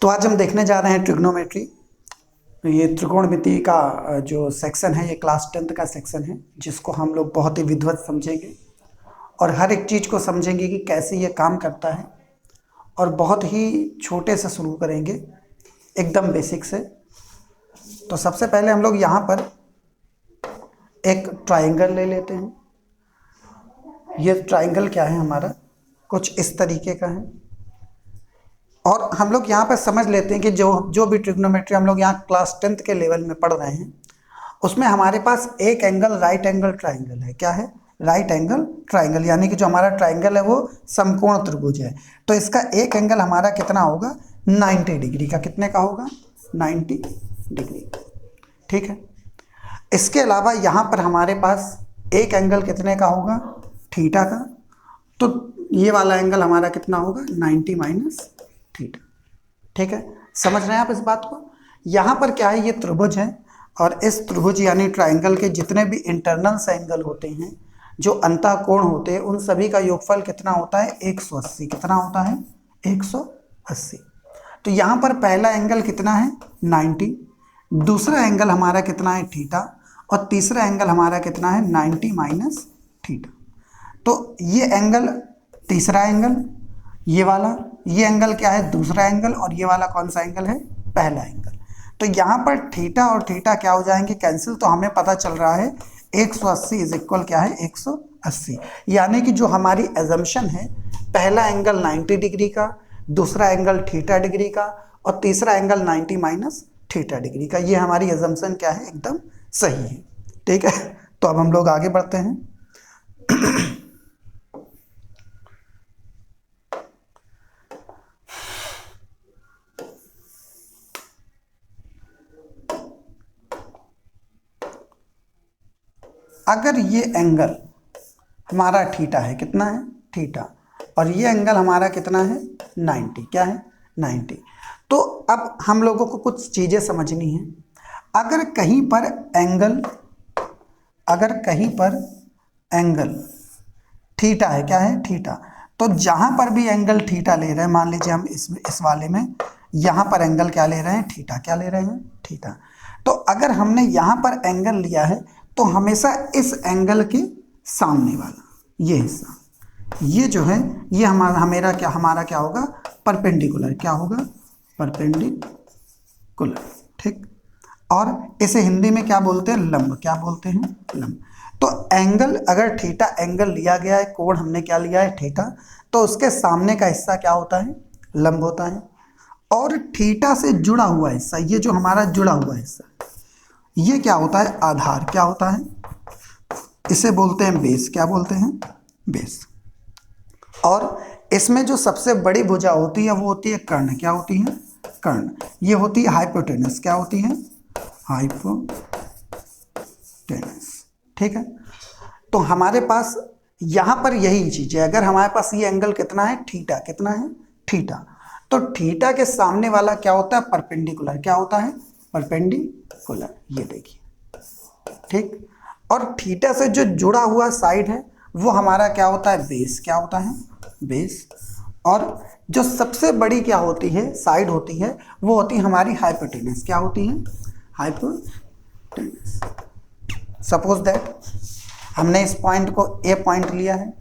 तो आज हम देखने जा रहे हैं ट्रिग्नोमेट्री। ये त्रिकोणमिति का जो सेक्शन है ये क्लास 10th का सेक्शन है, जिसको हम लोग बहुत ही विधिवत समझेंगे और हर एक चीज़ को समझेंगे कि कैसे ये काम करता है, और बहुत ही छोटे से शुरू करेंगे, एकदम बेसिक से। तो सबसे पहले हम लोग यहाँ पर एक ट्राइंगल ले लेते हैं। ये ट्राइंगल क्या है हमारा, कुछ इस तरीके का है। और हम लोग यहाँ पर समझ लेते हैं कि जो भी ट्रिग्नोमेट्री हम लोग यहाँ क्लास 10th के लेवल में पढ़ रहे हैं, उसमें हमारे पास एक एंगल राइट एंगल ट्राइंगल है। क्या है? राइट एंगल ट्राइंगल, यानी कि जो हमारा ट्राइंगल है वो समकोण त्रिभुज है। तो इसका एक एंगल हमारा कितना होगा? 90 डिग्री का। कितने का होगा? 90 डिग्री। ठीक है। इसके अलावा यहाँ पर हमारे पास एक एंगल कितने का होगा? थीटा का। तो ये वाला एंगल हमारा कितना होगा? 90 माइनस थीटा। ठीक है, समझ रहे हैं आप इस बात को? यहाँ पर क्या है, ये त्रिभुज है, और इस त्रिभुज यानी ट्राइंगल के जितने भी इंटरनल एंगल होते हैं, जो अंतःकोण होते हैं, उन सभी का योगफल कितना होता है? 180। कितना होता है? 180। तो यहाँ पर पहला एंगल कितना है? 90। दूसरा एंगल हमारा कितना है? थीटा। और तीसरा एंगल हमारा कितना है? 90 माइनस थीटा। तो ये एंगल तीसरा एंगल, ये वाला, ये एंगल क्या है? दूसरा एंगल, और ये वाला कौन सा एंगल है? पहला एंगल। तो यहाँ पर थीटा और थीटा क्या हो जाएंगे? कैंसिल। तो हमें पता चल रहा है 180 इज इक्वल क्या है? 180। यानी कि जो हमारी एजम्पशन है, पहला एंगल 90 डिग्री का, दूसरा एंगल थीटा डिग्री का, और तीसरा एंगल 90 माइनस थीटा डिग्री का, ये हमारी एजम्पशन क्या है? एकदम सही है। ठीक है, तो अब हम लोग आगे बढ़ते हैं। अगर ये एंगल हमारा थीटा है, कितना है? थीटा। और ये एंगल हमारा कितना है? 90। क्या है? 90। तो अब हम लोगों को कुछ चीज़ें समझनी है। अगर कहीं पर एंगल थीटा है, क्या है? थीटा। तो जहाँ पर भी एंगल थीटा ले रहे हैं, मान लीजिए हम इस वाले में यहाँ पर एंगल क्या ले रहे हैं? थीटा। क्या ले रहे हैं? थीटा। तो अगर हमने यहाँ पर एंगल लिया है, तो हमेशा इस एंगल के सामने वाला ये हिस्सा, ये जो है, ये हमारा क्या होगा? परपेंडिकुलर। क्या होगा? परपेंडिकुलर। ठीक। और इसे हिंदी में क्या बोलते हैं? लंब। क्या बोलते हैं? लंब। तो एंगल, अगर थीटा एंगल लिया गया है, कोण हमने क्या लिया है? थीटा, तो उसके सामने का हिस्सा क्या होता है? लंब होता है। और थीटा से जुड़ा हुआ हिस्सा, ये जो हमारा जुड़ा हुआ हिस्सा, ये क्या होता है? आधार। क्या होता है? इसे बोलते हैं बेस। क्या बोलते हैं? बेस। और इसमें जो सबसे बड़ी भुजा होती है वो होती है कर्ण। क्या होती है? कर्ण। ये होती है हाइपोटेनस। क्या होती है? हाइपोटेनस। ठीक है। तो हमारे पास यहाँ पर यही चीज है। अगर हमारे पास ये एंगल कितना है? थीटा। कितना है? थीटा। तो थीटा के सामने वाला क्या होता है? परपेंडिकुलर। क्या होता है? परपेंडिकुलर। ये देखिए। ठीक। और थीटा से जो जुड़ा हुआ साइड है वो हमारा क्या होता है? बेस। क्या होता है? बेस। और जो सबसे बड़ी क्या होती है? साइड होती है, वो होती है हमारी हाइपोटेनस। क्या होती है? हाइपोटेनस। सपोज दैट हमने इस पॉइंट को ए पॉइंट लिया है,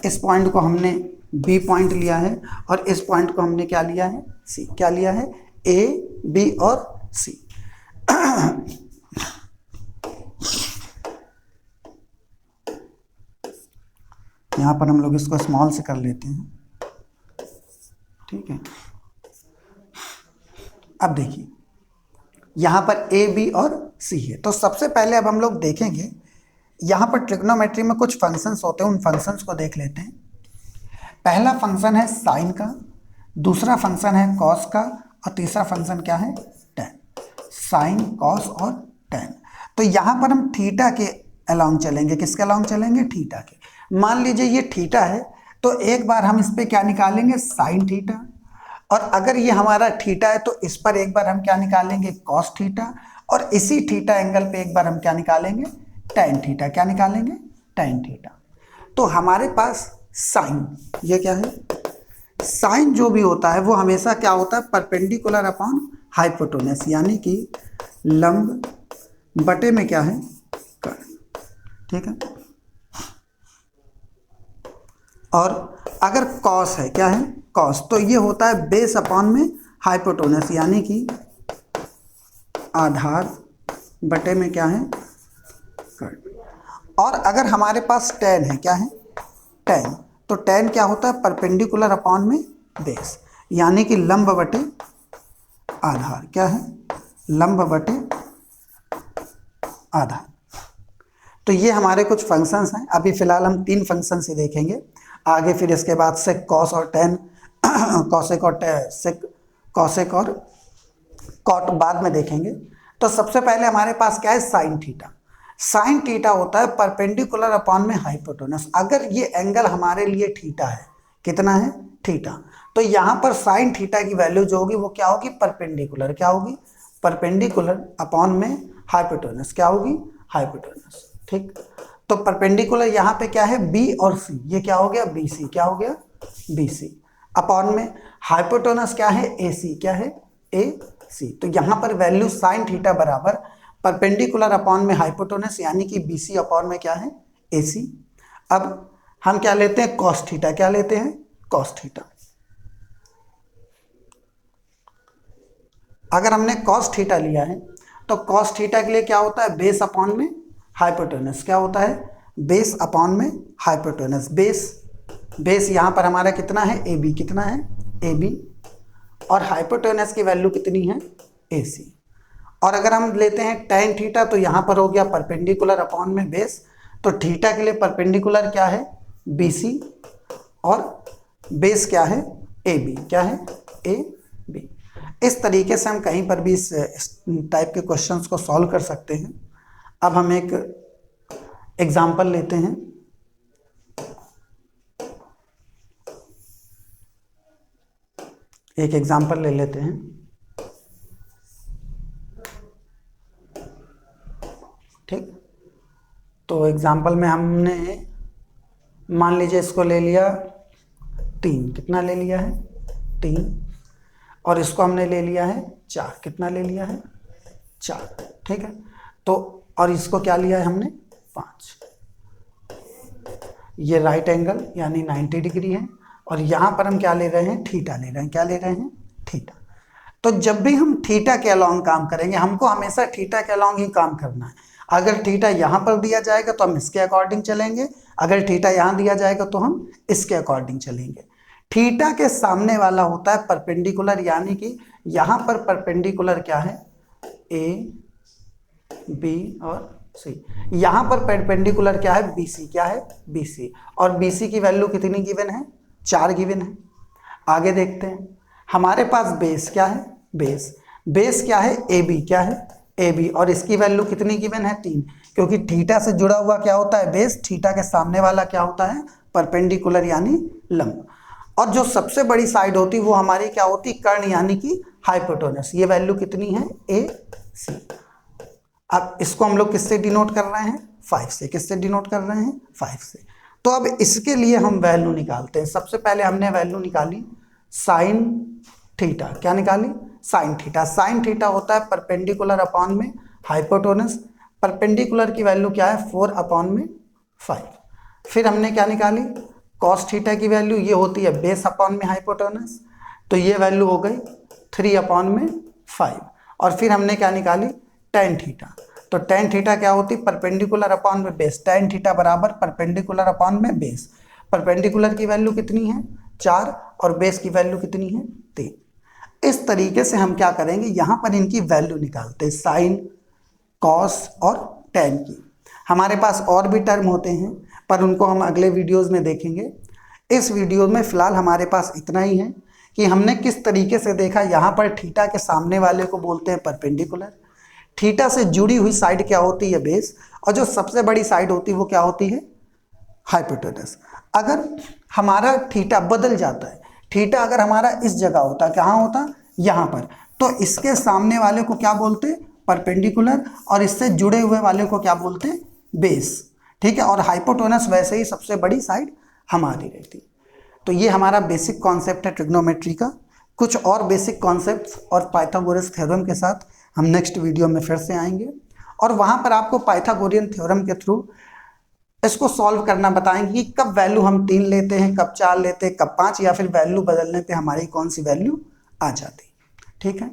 इस पॉइंट को हमने बी पॉइंट लिया है, और इस पॉइंट को हमने क्या लिया है? सी। क्या लिया है? ए, बी और सी। यहाँ पर हम लोग इसको स्मॉल से कर लेते हैं। ठीक है। अब देखिए, यहाँ पर ए, बी और सी है। तो सबसे पहले अब हम लोग देखेंगे, यहाँ पर ट्रिग्नोमेट्री में कुछ फंक्शंस होते हैं, उन फंक्शंस को देख लेते हैं। पहला फंक्शन है साइन का, दूसरा फंक्शन है कॉस का, और तीसरा फंक्शन क्या है? टैन। साइन, कॉस और टैन। तो यहाँ पर हम थीटा के अलोंग चलेंगे। किसके अलोंग चलेंगे? थीटा के। मान लीजिए ये थीटा है, तो एक बार हम इस पे क्या निकालेंगे? Sine theta. और अगर ये हमारा थीटा है, तो इस पर एक बार हम क्या निकालेंगे? Cos theta. और इसी थीटा एंगल पे एक बार हम क्या निकालेंगे? Tan theta. क्या निकालेंगे? Tan theta. तो हमारे पास साइन, ये क्या है? साइन जो भी होता है वो हमेशा क्या होता है, परपेंडिकुलर अपॉन हाइपोटेनस, यानी कि लंब बटे में क्या है, कर्ण। ठीक है। और अगर कॉस है, क्या है, कॉस, तो ये होता है बेस अपॉन में हाइपोटेनस, यानी कि आधार बटे में क्या है, कर्ण। और अगर हमारे पास टेन है, क्या है, टेन, तो टेन क्या होता है, परपेंडिकुलर अपॉन में बेस, यानी कि लंब बटे आधार, क्या है, लंब बटे आधार। तो ये हमारे कुछ फंक्शंस हैं। अभी फिलहाल हम 3 फंक्शंस ही देखेंगे, आगे फिर इसके बाद से कॉस और टेन कॉसेक और सेक, कॉसेक और कॉट बाद में देखेंगे। तो सबसे पहले हमारे पास क्या है, साइन थीटा। साइन थीटा होता है परपेंडिकुलर अपॉन में हाइपोटेनस। अगर ये एंगल हमारे लिए थीटा है, कितना है, थीटा, तो यहाँ पर साइन थीटा की वैल्यू जो होगी वो क्या होगी, परपेंडिकुलर, क्या होगी, परपेंडिकुलर अपॉन में हाइपोटेनस, क्या होगी, हाइपोटेनस। ठीक, तो परपेंडिकुलर यहाँ पे क्या है, बी और सी, ये क्या हो गया, बी सी, क्या हो गया, बी सी, अपॉन में हाइपोटेनस क्या है, ए सी, क्या है, ए सी। तो यहाँ पर वैल्यू साइन थीटा बराबर परपेंडिकुलर अपॉन में हाइपोटेनस, यानी कि बी सी अपॉन में क्या है, ए सी। अब हम क्या लेते हैं, कॉस थीटा, क्या लेते हैं, कॉस थीटा। अगर हमने कॉस थीटा लिया है तो कॉस थीटा के लिए क्या होता है, बेस अपॉन में हाइपोटेनस, क्या होता है, बेस अपॉन में हाइपोटेनस। बेस यहाँ पर हमारा कितना है, ए बी, कितना है, ए बी, और हाइपोटेनस की वैल्यू कितनी है, ए सी। और अगर हम लेते हैं टेन थीटा, तो यहाँ पर हो गया परपेंडिकुलर अपॉन में बेस, तो थीटा के लिए परपेंडिकुलर क्या है, बी सी, और बेस क्या है, ए बी, क्या है, ए बी। इस तरीके से हम कहीं पर भी इस टाइप के क्वेश्चंस को सॉल्व कर सकते हैं। अब हम एक एग्जाम्पल लेते हैं। एक एग्जाम्पल ले लेते हैं। ठीक, तो एग्जाम्पल में हमने मान लीजिए इसको ले लिया 3, कितना ले लिया है, 3, और इसको हमने ले लिया है 4, कितना ले लिया है, 4। ठीक है, तो और इसको क्या लिया है हमने, 5। ये राइट एंगल यानी 90 डिग्री है, और यहाँ पर हम क्या ले रहे हैं, थीटा ले रहे हैं, क्या ले रहे हैं, थीटा। तो जब भी हम थीटा के अलॉन्ग काम करेंगे, हमको हमेशा थीटा के अलॉन्ग ही काम करना है। अगर थीटा यहाँ पर दिया जाएगा तो हम इसके अकॉर्डिंग चलेंगे, अगर थीटा यहाँ दिया जाएगा तो हम इसके अकॉर्डिंग चलेंगे। थीटा के सामने वाला होता है परपेंडिकुलर, यानी कि यहाँ पर परपेंडिकुलर क्या है, ए बी और सी। यहाँ पर परपेंडिकुलर क्या है, बी सी, क्या है, बी सी, और बी सी की वैल्यू कितनी गिवन है, 4 गिवन है। आगे देखते हैं, हमारे पास बेस क्या है, बेस क्या है, ए बी, क्या है, ए बी, और इसकी वैल्यू कितनी गिवन है, 3, क्योंकि थीटा से जुड़ा हुआ क्या होता है, बेस, थीटा के सामने वाला क्या होता है, परपेंडिकुलर यानी लंब, और जो सबसे बड़ी साइड होती है वो हमारी क्या होती, कर्ण यानी कि हाइपोटेनस। ये वैल्यू कितनी है, ए सी। अब इसको हम लोग किससे डिनोट कर रहे हैं, 5 से। किससे डिनोट कर रहे हैं, 5 से। तो अब इसके लिए हम वैल्यू निकालते हैं। सबसे पहले हमने वैल्यू निकाली साइन थीटा, क्या निकाली, साइन थीटा। साइन थीटा होता है परपेंडिकुलर अपॉन में हाइपोटेनस, परपेंडिकुलर की वैल्यू क्या है, 4 अपॉन में 5। फिर हमने क्या निकाली, कॉस थीटा की वैल्यू, ये होती है बेस अपॉन में हाइपोटेनस, तो ये वैल्यू हो गई 3 अपॉन में 5। और फिर हमने क्या निकाली, टेन थीटा, तो टेन थीटा क्या होती है, परपेंडिकुलर अपॉन में बेस, टेन थीटा बराबर परपेंडिकुलर अपॉन में बेस। परपेंडिकुलर की वैल्यू कितनी है, 4, और बेस की वैल्यू कितनी है, 3। इस तरीके से हम क्या करेंगे, यहाँ पर इनकी वैल्यू निकालते हैं, साइन, कॉस और टेन की। हमारे पास और भी टर्म होते हैं पर उनको हम अगले वीडियोज़ में देखेंगे। इस वीडियो में फ़िलहाल हमारे पास इतना ही है कि हमने किस तरीके से देखा, यहाँ पर थीटा के सामने वाले को बोलते हैं परपेंडिकुलर, थीटा से जुड़ी हुई साइड क्या होती है, बेस, और जो सबसे बड़ी साइड होती है वो क्या होती है, हाइपोटेनस। अगर हमारा थीटा बदल जाता है, थीटा अगर हमारा इस जगह होता, कहाँ होता, यहाँ पर, तो इसके सामने वाले को क्या बोलते, परपेंडिकुलर, और इससे जुड़े हुए वाले को क्या बोलते, बेस। ठीक है, और हाइपोटेनस वैसे ही सबसे बड़ी साइड हमारी रहती। तो ये हमारा बेसिक कॉन्सेप्ट है ट्रिग्नोमेट्री का। कुछ और बेसिक कॉन्सेप्ट्स और पाइथागोरस थ्योरम के साथ हम नेक्स्ट वीडियो में फिर से आएंगे, और वहाँ पर आपको पाइथागोरियन थ्योरम के थ्रू इसको सॉल्व करना बताएंगे कि कब वैल्यू हम 3 लेते हैं, कब 4 लेते हैं, कब 5, या फिर वैल्यू बदलने पे हमारी कौन सी वैल्यू आ जाती है। ठीक है।